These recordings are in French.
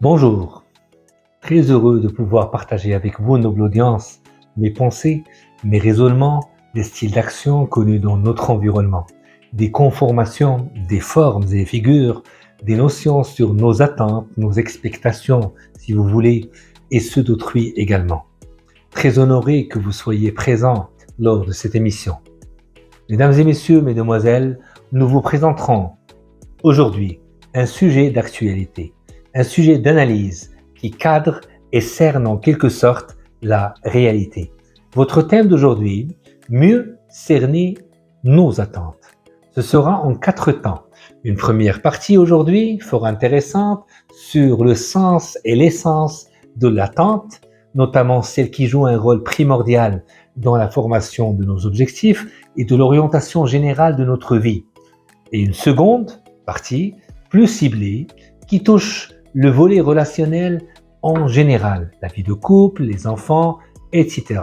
Bonjour, très heureux de pouvoir partager avec vous, noble audience, mes pensées, mes raisonnements, les styles d'action connus dans notre environnement, des conformations, des formes et figures, des notions sur nos attentes, nos expectations, si vous voulez, et ceux d'autrui également. Très honoré que vous soyez présents lors de cette émission. Mesdames et messieurs, mesdemoiselles, nous vous présenterons aujourd'hui un sujet d'actualité, un sujet d'analyse qui cadre et cerne en quelque sorte la réalité. Votre thème d'aujourd'hui, mieux cerner nos attentes. Ce sera en 4 temps. Une première partie aujourd'hui, fort intéressante, sur le sens et l'essence de l'attente, notamment celle qui joue un rôle primordial dans la formation de nos objectifs et de l'orientation générale de notre vie. Et une seconde partie, plus ciblée, qui touche le volet relationnel en général, la vie de couple, les enfants, etc.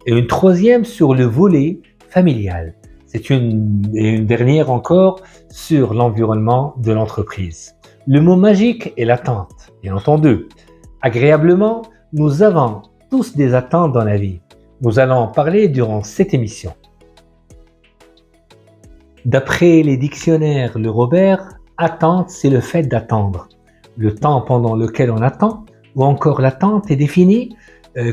Et une troisième sur le volet familial. C'est une dernière encore sur l'environnement de l'entreprise. Le mot magique est l'attente, bien entendu. Agréablement, nous avons tous des attentes dans la vie. Nous allons en parler durant cette émission. D'après les dictionnaires Le Robert, attente, c'est le fait d'attendre. Le temps pendant lequel on attend, ou encore l'attente est définie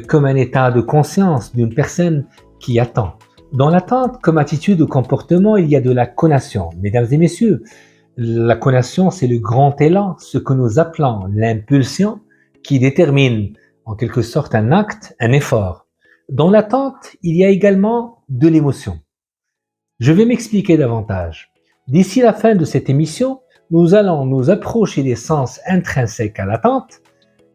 comme un état de conscience d'une personne qui attend. Dans l'attente, comme attitude ou comportement, il y a de la connation. Mesdames et messieurs, la connation, c'est le grand élan, ce que nous appelons l'impulsion, qui détermine en quelque sorte un acte, un effort. Dans l'attente, il y a également de l'émotion. Je vais m'expliquer davantage. D'ici la fin de cette émission, nous allons nous approcher des sens intrinsèques à l'attente,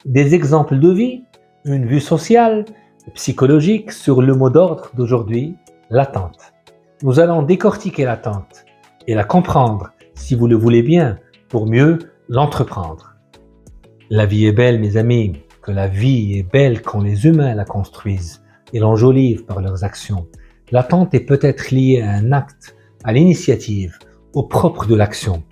des exemples de vie, une vue sociale, psychologique sur le mot d'ordre d'aujourd'hui, l'attente. Nous allons décortiquer l'attente et la comprendre, si vous le voulez bien, pour mieux l'entreprendre. La vie est belle, mes amis, que la vie est belle quand les humains la construisent et l'enjolivent par leurs actions. L'attente est peut-être liée à un acte, à l'initiative, au propre de l'action.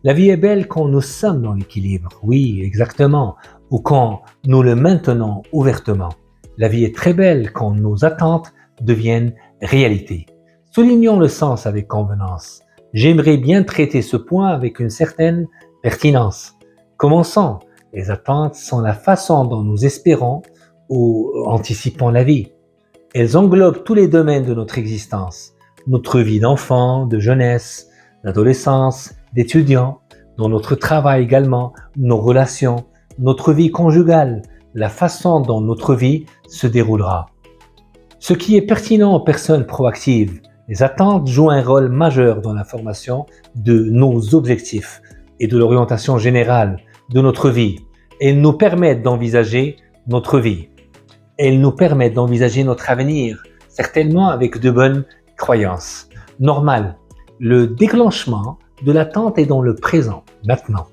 La vie est belle quand nous sommes dans l'équilibre, oui, exactement, ou quand nous le maintenons ouvertement. La vie est très belle quand nos attentes deviennent réalité. Soulignons le sens avec convenance. J'aimerais bien traiter ce point avec une certaine pertinence. Commençons. Les attentes sont la façon dont nous espérons ou anticipons la vie. Elles englobent tous les domaines de notre existence, notre vie d'enfant, de jeunesse, d'adolescence, d'étudiant, dans notre travail également, nos relations, notre vie conjugale, la façon dont notre vie se déroulera. Ce qui est pertinent aux personnes proactives, les attentes jouent un rôle majeur dans la formation de nos objectifs et de l'orientation générale de notre vie. Elles nous permettent d'envisager notre vie. Elles nous permettent d'envisager notre avenir, certainement avec de bonnes croyances. Normal, le déclenchement de l'attente est dans le présent, maintenant.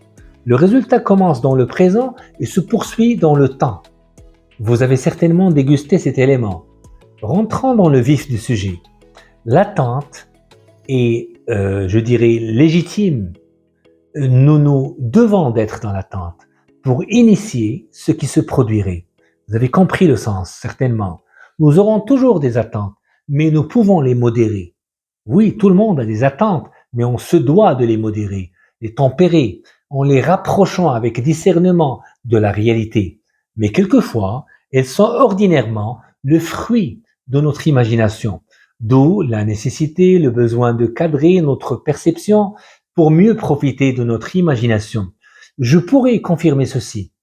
Le résultat commence dans le présent et se poursuit dans le temps. Vous avez certainement dégusté cet élément. Rentrons dans le vif du sujet. L'attente est, je dirais, légitime. Nous devons d'être dans l'attente pour initier ce qui se produirait. Vous avez compris le sens, certainement. Nous aurons toujours des attentes, mais nous pouvons les modérer. Oui, tout le monde a des attentes, mais on se doit de les modérer, les tempérer, en les rapprochant avec discernement de la réalité. Mais quelquefois, elles sont ordinairement le fruit de notre imagination, d'où la nécessité, le besoin de cadrer notre perception pour mieux profiter de notre imagination. Je pourrais confirmer ceci.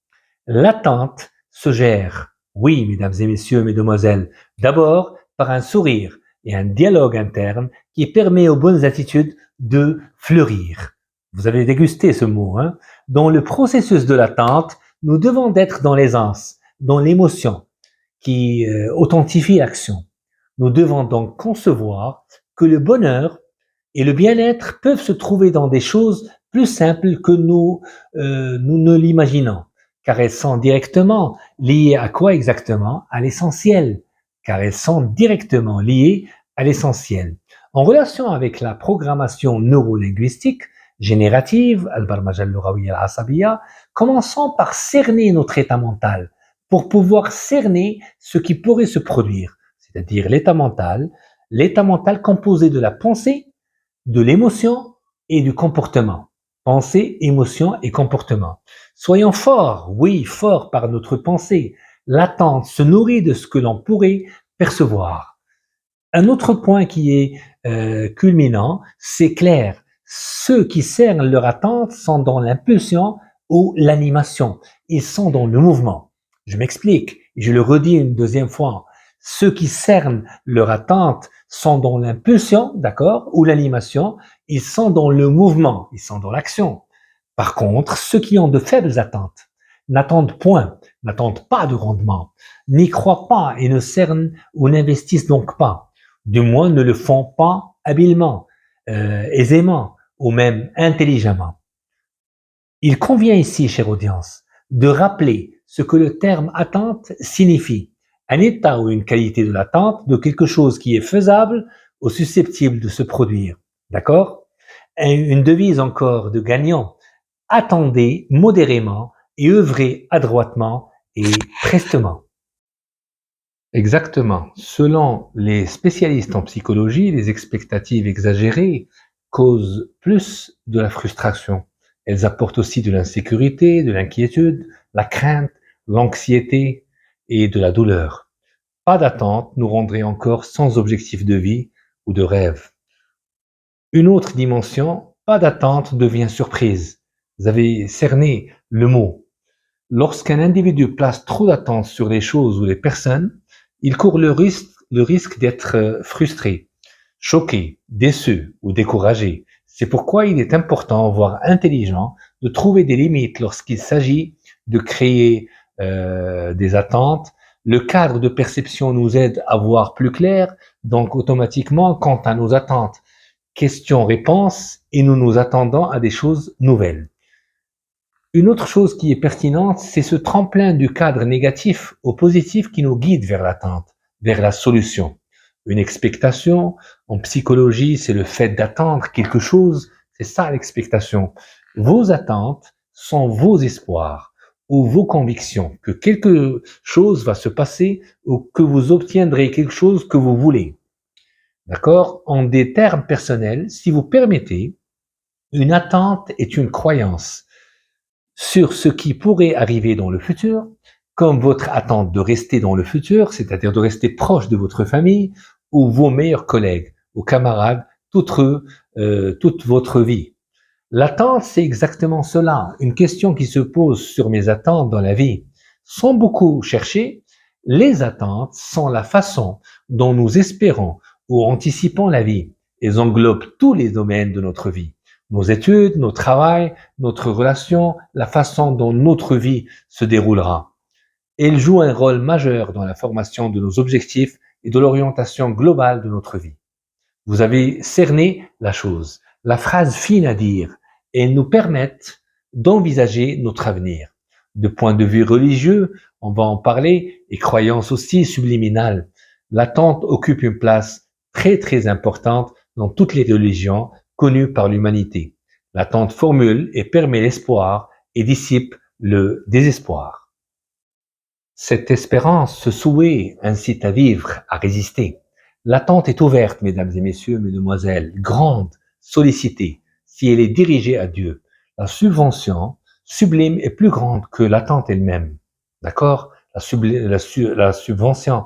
L'attente se gère, oui, mesdames et messieurs, mesdemoiselles, d'abord par un sourire et un dialogue interne qui permet aux bonnes attitudes de fleurir. Vous avez dégusté ce mot, hein? Dans le processus de l'attente, nous devons d'être dans l'aisance, dans l'émotion qui authentifie l'action. Nous devons donc concevoir que le bonheur et le bien-être peuvent se trouver dans des choses plus simples que nous ne l'imaginons, car elles sont directement liées à quoi exactement? À l'essentiel, car elles sont directement liées à l'essentiel. En relation avec la programmation neurolinguistique, générative, al-barmaja al-lughawiyya al-asabiyya, commençons par cerner notre état mental pour pouvoir cerner ce qui pourrait se produire, c'est-à-dire l'état mental composé de la pensée, de l'émotion et du comportement. Pensée, émotion et comportement. Soyons forts, oui, forts par notre pensée. L'attente se nourrit de ce que l'on pourrait percevoir. Un autre point qui est culminant, c'est clair. Ceux qui cernent leur attente sont dans l'impulsion ou l'animation. Ils sont dans le mouvement. Je m'explique, je le redis une deuxième fois. Ceux qui cernent leur attente sont dans l'impulsion, d'accord, ou l'animation. Ils sont dans le mouvement, ils sont dans l'action. Par contre, ceux qui ont de faibles attentes n'attendent point, n'attendent pas de rendement, n'y croient pas et ne cernent ou n'investissent donc pas. Du moins ne le font pas habilement, aisément ou même intelligemment. Il convient ici, chère audience, de rappeler ce que le terme attente signifie. Un état ou une qualité de l'attente de quelque chose qui est faisable ou susceptible de se produire. D'accord? Une devise encore de gagnant. Attendez modérément et œuvrez adroitement et prestement. Exactement. Selon les spécialistes en psychologie, les expectatives exagérées causent plus de la frustration. Elles apportent aussi de l'insécurité, de l'inquiétude, la crainte, l'anxiété et de la douleur. Pas d'attente nous rendrait encore sans objectif de vie ou de rêve. Une autre dimension, pas d'attente devient surprise. Vous avez cerné le mot. Lorsqu'un individu place trop d'attentes sur les choses ou les personnes, il court le risque d'être frustré, choqué, déçu ou découragé. C'est pourquoi il est important, voire intelligent, de trouver des limites lorsqu'il s'agit de créer des attentes. Le cadre de perception nous aide à voir plus clair, donc automatiquement, quant à nos attentes, questions-réponses, et nous nous attendons à des choses nouvelles. Une autre chose qui est pertinente, c'est ce tremplin du cadre négatif au positif qui nous guide vers l'attente, vers la solution. Une expectation, en psychologie, c'est le fait d'attendre quelque chose, c'est ça l'expectation. Vos attentes sont vos espoirs ou vos convictions que quelque chose va se passer ou que vous obtiendrez quelque chose que vous voulez. D'accord? En des termes personnels, si vous permettez, une attente est une croyance sur ce qui pourrait arriver dans le futur, comme votre attente de rester dans le futur, c'est-à-dire de rester proche de votre famille ou vos meilleurs collègues ou camarades toute votre vie. L'attente, c'est exactement cela, une question qui se pose sur mes attentes dans la vie. Sans beaucoup chercher, les attentes sont la façon dont nous espérons ou anticipons la vie. Elles englobent tous les domaines de notre vie. Nos études, nos travail, notre relation, la façon dont notre vie se déroulera. Elles jouent un rôle majeur dans la formation de nos objectifs et de l'orientation globale de notre vie. Vous avez cerné la chose, la phrase fine à dire, et elles nous permettent d'envisager notre avenir. De point de vue religieux, on va en parler, et croyance aussi subliminale. L'attente occupe une place très très importante dans toutes les religions connues par l'humanité. L'attente formule et permet l'espoir et dissipe le désespoir. Cette espérance, ce souhait incite à vivre, à résister. L'attente est ouverte, mesdames et messieurs, mesdemoiselles, grande, sollicitée, si elle est dirigée à Dieu. La subvention sublime est plus grande que l'attente elle-même. D'accord? La subvention.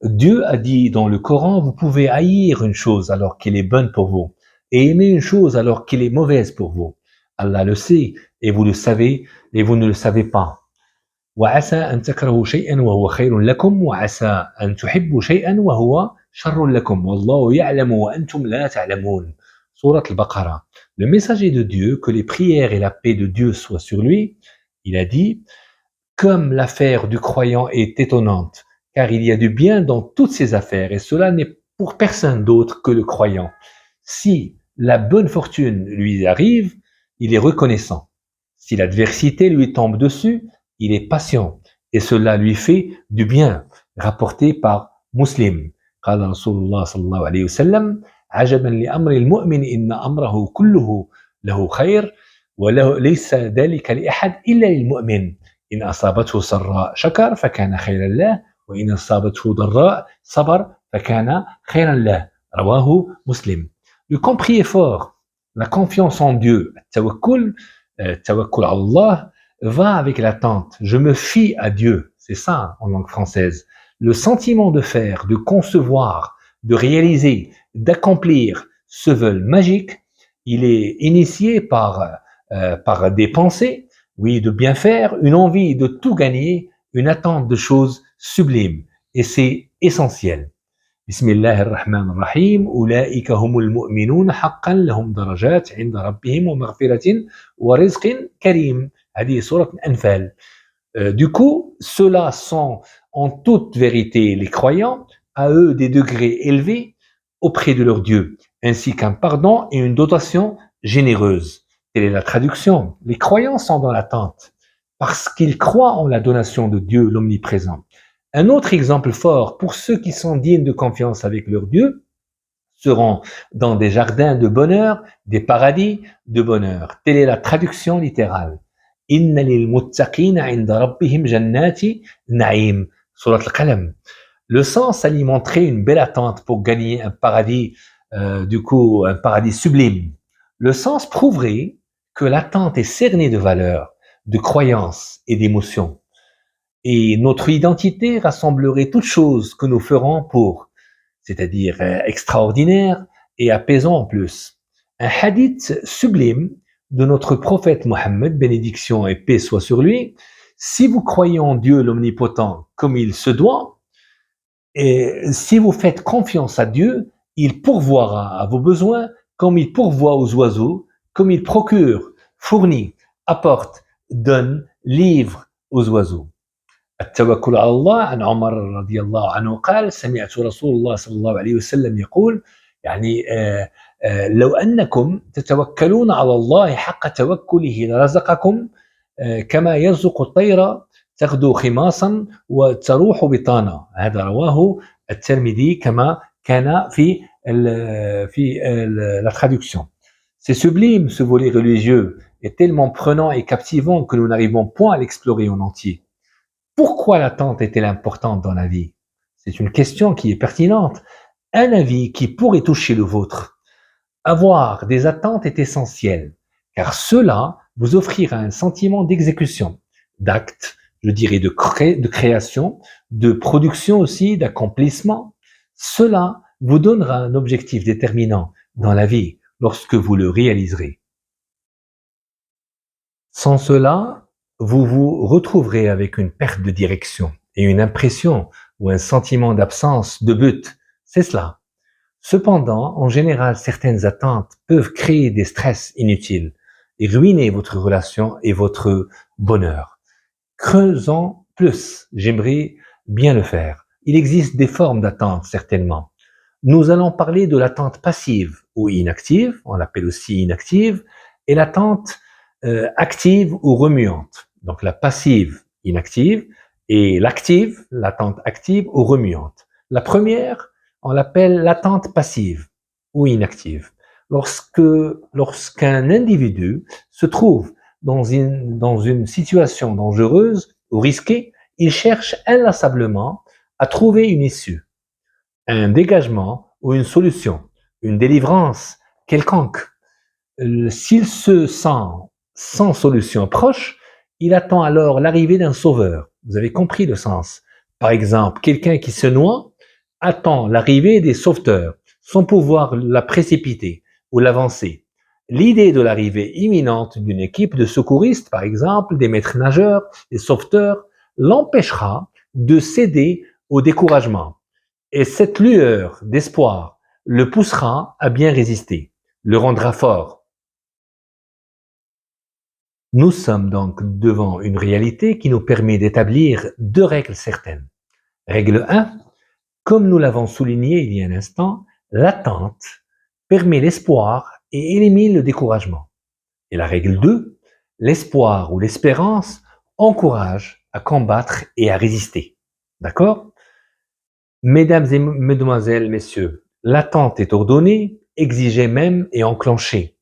Dieu a dit dans le Coran, vous pouvez haïr une chose alors qu'elle est bonne pour vous, et aimer une chose alors qu'elle est mauvaise pour vous. Allah le sait, et vous le savez, et vous ne le savez pas. وعسى أن تكرهوا شيئا وهو خير لكم وعسى أن تحبوا شيئا وهو شر لكم والله يعلم وأنتم لا تعلمون. Sourate al-Baqarah. Le messager de Dieu, que les prières et la paix de Dieu soient sur lui, il a dit, comme l'affaire du croyant est étonnante, car il y a du bien dans toutes ces affaires, et cela n'est pour personne d'autre que le croyant. Si la bonne fortune lui arrive, il est reconnaissant. Si l'adversité lui tombe dessus, il est patient, et cela lui fait du bien, rapporté par Muslim. قال رسول الله صلى الله عليه وسلم عجبا لأمر المؤمن إن أمره كله له خير وله ليس ذلك لأحد إلا للمؤمن إن أصابته سراء شكر فكان خيرا له وإن أصابته ضراء صبر فكان خيرا له رواه مسلم. Le compris est fort, la confiance en Dieu, tawakkul Allah va avec l'attente. Je me fie à Dieu, c'est ça en langue française. Le sentiment de faire, de concevoir, de réaliser, d'accomplir ce vœu magique, il est initié par des pensées, oui, de bien faire, une envie de tout gagner, une attente de choses sublimes. Et c'est essentiel. بسم الله الرحمن الرحيم أولئك هم المؤمنون حقا لهم درجات عند ربهم ومغفرة ورزق كريم. هذه سورة الأنفال. Du coup, ceux-là sont en toute vérité les croyants, à eux des degrés élevés auprès de leur Dieu, ainsi qu'un pardon et une dotation généreuse. Telle est la traduction. Les croyants sont dans l'attente parce qu'ils croient en la donation de Dieu l'omniprésent. Un autre exemple fort pour ceux qui sont dignes de confiance avec leur Dieu seront dans des jardins de bonheur, des paradis de bonheur. Telle est la traduction littérale. Inna lil muttaqina 'inda rabbihim jannati na'im. Surat al-Qalam. Le sens alimenterait une belle attente pour gagner un paradis, un paradis sublime. Le sens prouverait que l'attente est cernée de valeurs, de croyances et d'émotions. Et notre identité rassemblerait toutes choses que nous ferons pour, c'est-à-dire extraordinaire et apaisant en plus. Un hadith sublime de notre prophète Mohammed, bénédiction et paix soit sur lui, si vous croyez en Dieu l'omnipotent comme il se doit, et si vous faites confiance à Dieu, il pourvoira à vos besoins comme il pourvoit aux oiseaux, comme il procure, fournit, apporte, donne, livre aux oiseaux. التوكل على الله عن عمر رضي الله عنه قال سمعت رسول الله صلى الله عليه وسلم يقول يعني لو أنكم تتوكلون على الله حق توكله لرزقكم كما يرزق الطير تغدو خماصا وتروح بطانا. هذا رواه الترمذي كما كان في la traduction. C'est sublime ce volet religieux est tellement prenant et captivant que nous n'arrivons point à l'explorer en entier. Pourquoi l'attente est-elle importante dans la vie? C'est une question qui est pertinente. Un avis qui pourrait toucher le vôtre. Avoir des attentes est essentiel, car cela vous offrira un sentiment d'exécution, d'acte, je dirais de création, de production aussi, d'accomplissement. Cela vous donnera un objectif déterminant dans la vie lorsque vous le réaliserez. Sans cela, vous vous retrouverez avec une perte de direction et une impression ou un sentiment d'absence de but. C'est cela. Cependant, en général, certaines attentes peuvent créer des stress inutiles et ruiner votre relation et votre bonheur. Creusons plus. J'aimerais bien le faire. Il existe des formes d'attente, certainement. Nous allons parler de l'attente passive ou inactive, on l'appelle aussi inactive, et l'attente active ou remuante. Donc la passive, inactive, et l'active, l'attente active ou remuante. La première, on l'appelle l'attente passive ou inactive. Lorsqu'un individu se trouve dans une situation dangereuse ou risquée, il cherche inlassablement à trouver une issue, un dégagement ou une solution, une délivrance quelconque. S'il se sent sans solution proche, il attend alors l'arrivée d'un sauveur. Vous avez compris le sens. Par exemple, quelqu'un qui se noie attend l'arrivée des sauveteurs sans pouvoir la précipiter ou l'avancer. L'idée de l'arrivée imminente d'une équipe de secouristes, par exemple, des maîtres nageurs, des sauveteurs, l'empêchera de céder au découragement. Et cette lueur d'espoir le poussera à bien résister, le rendra fort. Nous sommes donc devant une réalité qui nous permet d'établir deux règles certaines. Règle 1, comme nous l'avons souligné il y a un instant, l'attente permet l'espoir et élimine le découragement. Et la règle 2, l'espoir ou l'espérance encourage à combattre et à résister. D'accord? Mesdames et mesdemoiselles, messieurs, l'attente est ordonnée, exigée même et enclenchée.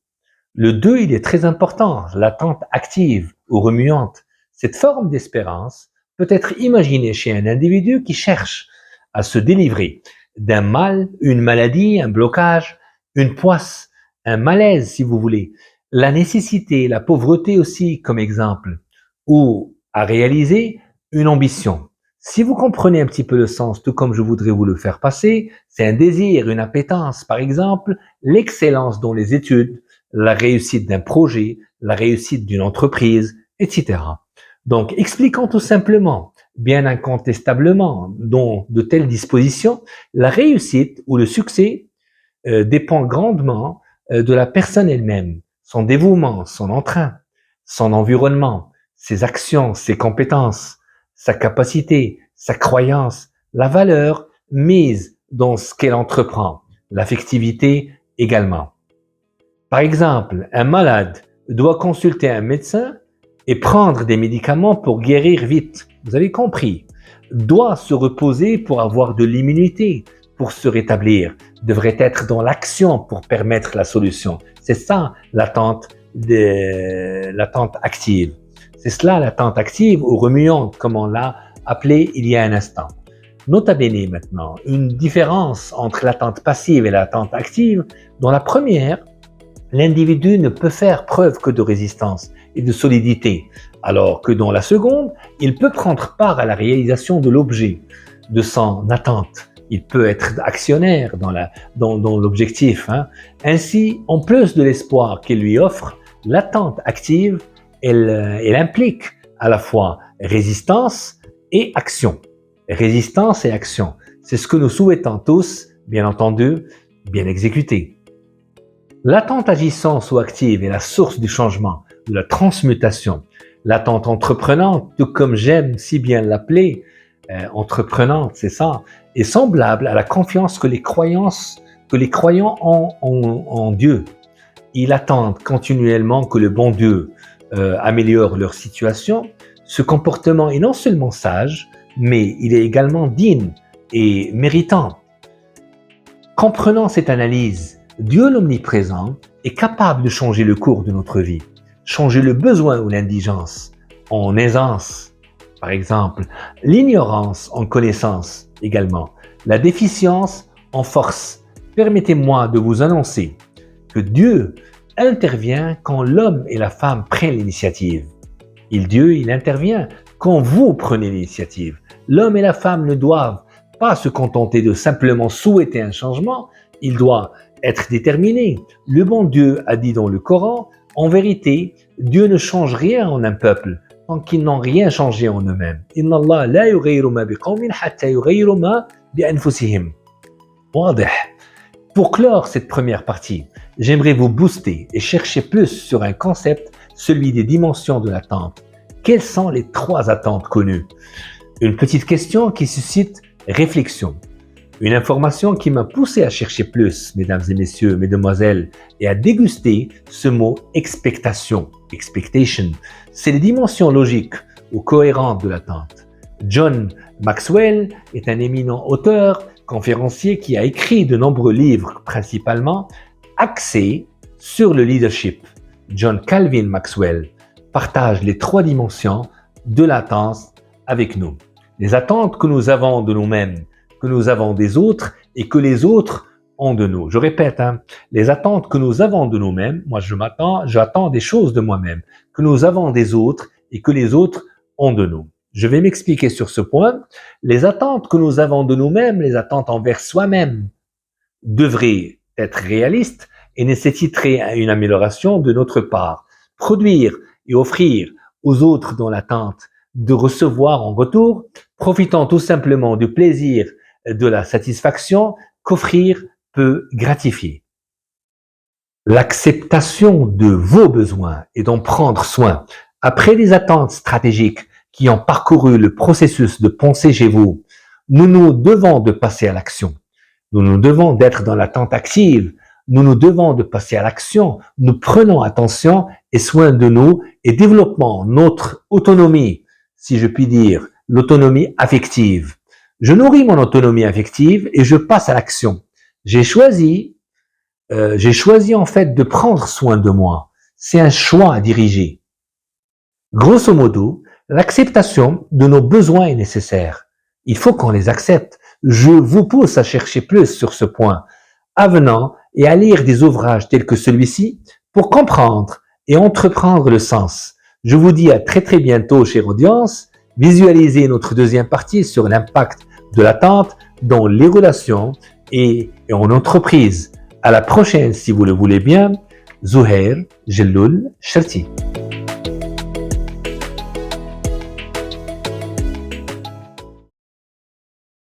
Le 2, il est très important, l'attente active ou remuante. Cette forme d'espérance peut être imaginée chez un individu qui cherche à se délivrer d'un mal, une maladie, un blocage, une poisse, un malaise si vous voulez, la nécessité, la pauvreté aussi comme exemple, ou à réaliser une ambition. Si vous comprenez un petit peu le sens, tout comme je voudrais vous le faire passer, c'est un désir, une appétence, par exemple, l'excellence dans les études, la réussite d'un projet, la réussite d'une entreprise, etc. Donc, expliquons tout simplement, bien incontestablement, dans de telles dispositions, la réussite ou le succès dépend grandement de la personne elle-même, son dévouement, son entrain, son environnement, ses actions, ses compétences, sa capacité, sa croyance, la valeur mise dans ce qu'elle entreprend, l'affectivité également. Par exemple, un malade doit consulter un médecin et prendre des médicaments pour guérir vite. Vous avez compris. Doit se reposer pour avoir de l'immunité, pour se rétablir. Devrait être dans l'action pour permettre la solution. C'est ça l'attente active. C'est cela l'attente active ou remuante, comme on l'a appelé il y a un instant. Nota bene maintenant, une différence entre l'attente passive et l'attente active. Dans la première, l'individu ne peut faire preuve que de résistance et de solidité, alors que dans la seconde, il peut prendre part à la réalisation de l'objet, de son attente. Il peut être actionnaire dans l'objectif. Ainsi, en plus de l'espoir qu'il lui offre, l'attente active, elle implique à la fois résistance et action. Résistance et action, c'est ce que nous souhaitons tous, bien entendu, bien exécuter. L'attente agissante ou active est la source du changement, de la transmutation. L'attente entreprenante, tout comme j'aime si bien l'appeler, entreprenante, c'est ça, est semblable à la confiance que les croyants ont en Dieu. Ils attendent continuellement que le bon Dieu améliore leur situation. Ce comportement est non seulement sage, mais il est également digne et méritant. Comprenant cette analyse, Dieu l'omniprésent est capable de changer le cours de notre vie, changer le besoin ou l'indigence en aisance, par exemple, l'ignorance en connaissance également, la déficience en force. Permettez-moi de vous annoncer que Dieu intervient quand l'homme et la femme prennent l'initiative. Dieu intervient quand vous prenez l'initiative. L'homme et la femme ne doivent pas se contenter de simplement souhaiter un changement, il doit être déterminé. Le bon Dieu a dit dans le Coran, en vérité, Dieu ne change rien en un peuple tant qu'ils n'ont rien changé en eux-mêmes. Inna Allah la yughayyiru ma biqawmin hatta yughayyiru ma bi anfusihim. Wadih. Pour clore cette première partie, j'aimerais vous booster et chercher plus sur un concept, celui des dimensions de l'attente. Quelles sont les 3 attentes connues? Une petite question qui suscite réflexion. Une information qui m'a poussé à chercher plus, mesdames et messieurs, mesdemoiselles, et à déguster ce mot expectation. C'est les dimensions logiques ou cohérentes de l'attente. John Maxwell est un éminent auteur, conférencier qui a écrit de nombreux livres, principalement axés sur le leadership. John Calvin Maxwell partage les 3 dimensions de l'attente avec nous. Les attentes que nous avons de nous-mêmes, que nous avons des autres et que les autres ont de nous. Je répète, les attentes que nous avons de nous-mêmes, moi j'attends des choses de moi-même, que nous avons des autres et que les autres ont de nous. Je vais m'expliquer sur ce point. Les attentes que nous avons de nous-mêmes, les attentes envers soi-même, devraient être réalistes et nécessiteraient une amélioration de notre part. Produire et offrir aux autres dans l'attente de recevoir en retour, profitant tout simplement du plaisir, de la satisfaction qu'offrir peut gratifier. L'acceptation de vos besoins et d'en prendre soin, après des attentes stratégiques qui ont parcouru le processus de pensée chez vous, nous devons de passer à l'action. Nous devons d'être dans l'attente active. Nous devons de passer à l'action. Nous prenons attention et soin de nous et développons notre autonomie, si je puis dire, l'autonomie affective. Je nourris mon autonomie affective et je passe à l'action. J'ai choisi j'ai choisi en fait de prendre soin de moi. C'est un choix à diriger. Grosso modo, l'acceptation de nos besoins est nécessaire. Il faut qu'on les accepte. Je vous pousse à chercher plus sur ce point, avenant et à lire des ouvrages tels que celui-ci pour comprendre et entreprendre le sens. Je vous dis à très très bientôt, chère audience. Visualisez notre deuxième partie sur l'impact de l'attente dans les relations et en entreprise. À la prochaine si vous le voulez bien. Zouhair Jelloul Cherti.